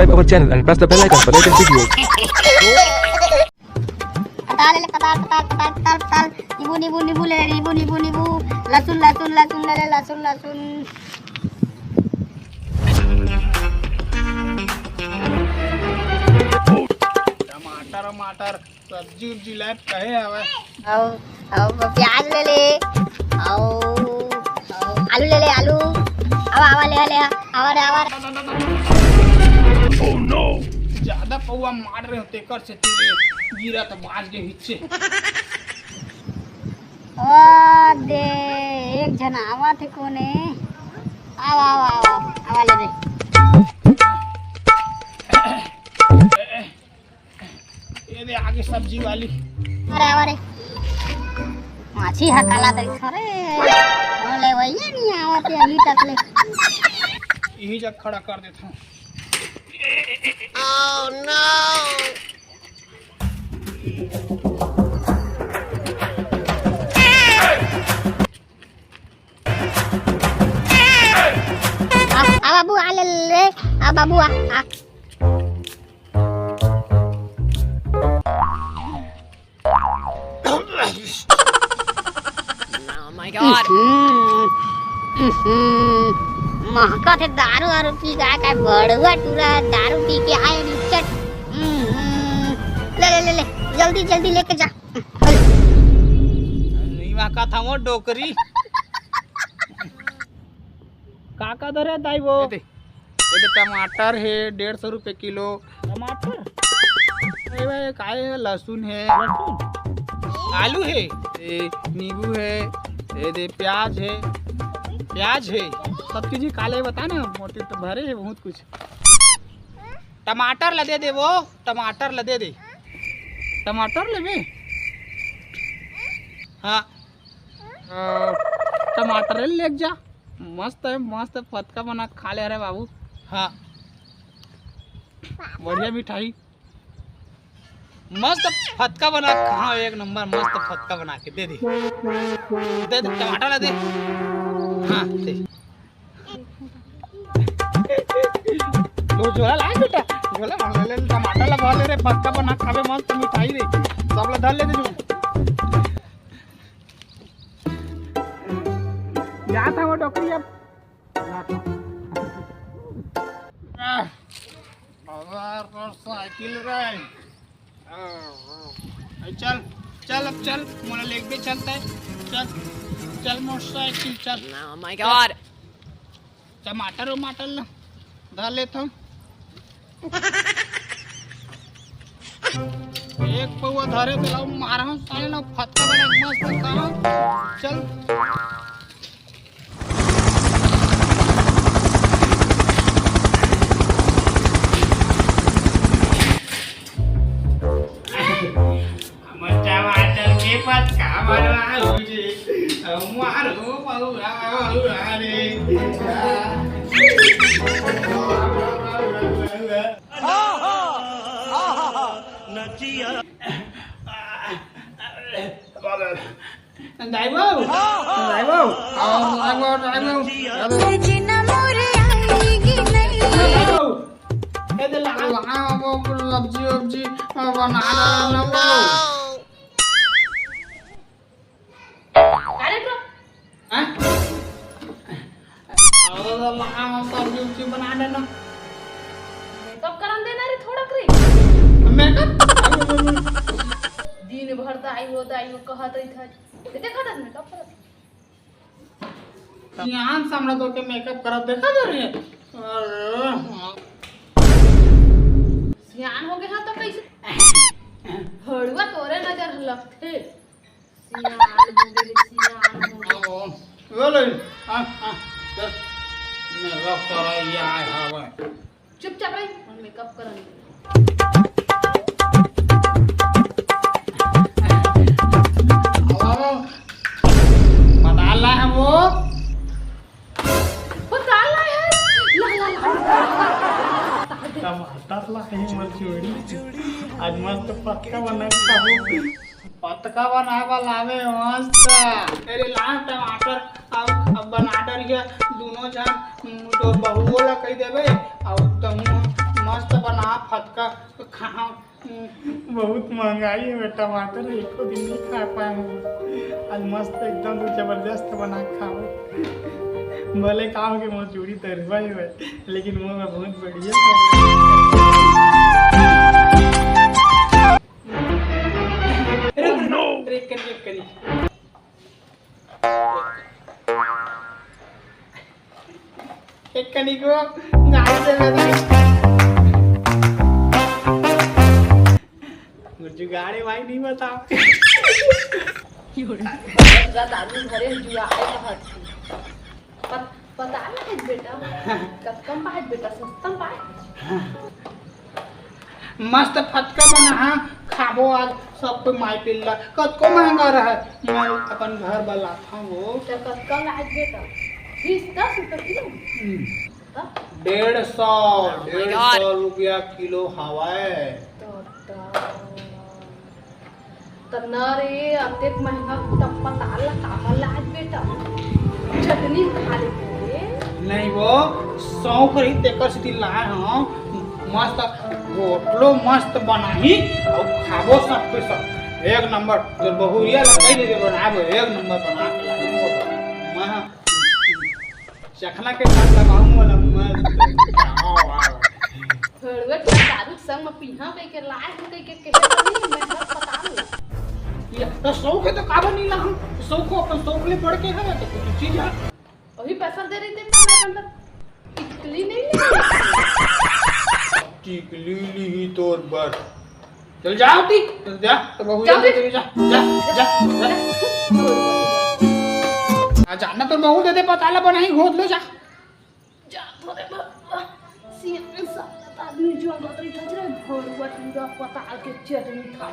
subscribe our channel and press the bell icon for latest videos. नींबू ले नींबू लहसुन ले लहसुन टमाटर सब्जी उब्जी लाए कहे हवे और प्याज ले ले और आलू ले ले आलू आवा ले आवा ओह नो ज्यादा पौवा मार रहे हो तेकर से तेरे गिरा तो बाज के हिच्चे ओ दे एक जन आवा थे कोने आवा ले दे ये दे आगे सब्जी वाली अरे माछी हकाला तरी खरे ले वही नहीं आवते अभी तक ले यही जग खड़ा कर देता हूँ। ओह नो बाबू आ ले बाबू आ Oh my god. महका थे दारू पी गया का बड़ुआ टूरा दारू पी के आए निचट ले जल्दी लेके जा नीवा का था वो डोकरी काका दरे दाई वो ये टमाटर है 150 रुपए किलो टमाटर ये काय है लहसुन है आलू है नींबू है ये दे प्याज है सब चीज काले बता ना मोटे तो भरे है बहुत कुछ टमाटर लदे दे वो टमाटर लदे दे टमाटर ले हाँ टमाटर ले जा मस्त फतका बना खा ले रहे बाबू हाँ बढ़िया मिठाई मस्त फतका बना हाँ एक नंबर मस्त फतका बना के दे टमाटर दे हाँ दे झोला लाए बेटा झोला मार ले टमाटर ला भर ले रे फतका बना खावे मस्त मिठाई रे सब ला धर ले दे जा था वो डॉक्टर अब साइकिल रे चल अब मोला लेके भी चलता है चल मोटरसाइकिल चल Oh my god. टमाटर ला धर लेता हूँ एक पौवा धरे तो मारा हूँ साले ना फटका बना मस्त कहा चल टमाटर के फटका बना मारो पौवा रे सब्जी बना सब्जी बना देना मेकअप करन देना रे थोड़ा करे दिन भर दाई हो कहत रही था देखा था मेकअप करत यहाँ सामने तो के मेकअप करत देखा जा रही है सियान हो गया तो कैसे हड़ुआ तोरे नजर लगथे सियान हो बोले हां चल मेकअप कर या हवा चुपचाप रही और मेकअप करन बताला है वो बताला है टमाटर ला है मचोड़ी आज मस्त पक्का बना के खाबो पतका बनावा लावे मस्त अरे ला टमाटर अब बना डर गया दोनों जान तो बहुओ ला कह देबे और तुम मस्त फटका खाओ। बहुत महंगाई है बेटा, टमाटर एक दिन नहीं खा पाए हूँ। आज मस्त एकदम जबरदस्त बना खाओ। भले काम के मजदूरी तरुआ ही है, लेकिन मुँह में बहुत बढ़िया है। एक कनी को गाड़ी से लगा जुगाड़े भाई नहीं बताओ। दारू घरे जुआए कहत पता नहीं बेटा कम पाए बेटा सस्ता पाए मस्त फटका बना है खाबो आज सब कोई माई पिल्ला कत को महंगा रहा मैं अपन घर वाला था वो कम लाए बेटा 10 रुपए किलो 150 रुपया किलो हवाए तो न रे अतेक महंगा तब पता लगा लाज बेटा चटनी खा लेते नहीं वो शौक रही तेकर से लाए हम मस्त होटलो मस्त बनाही और खाबो सब के सब एक नंबर जो बहुरिया लगाई दे बनाबो एक नंबर बना के लाई मैं चखना के साथ लगाऊं वाला मस्त हड़वे दारू संग में पीहा कह के लाए हो कह के नहीं मैं सब पता नहीं ये तो शौक है तो काबो नहीं ला हम शौक को अपन शौक ले बढ़ के है तो कुछ चीज है वही पैसा दे रही थी तो मेरे अंदर टिकली नहीं टिकली ली तोर बर चल जाओ ती चल जा तो बहु जा जा जा जाना तो बहु दे दे पताला बनाई घोट लो जा जा थोड़े बाबा सीएम साला आदमी जो अंदर इधर घोड़ हुआ पूरा पता के चटनी खा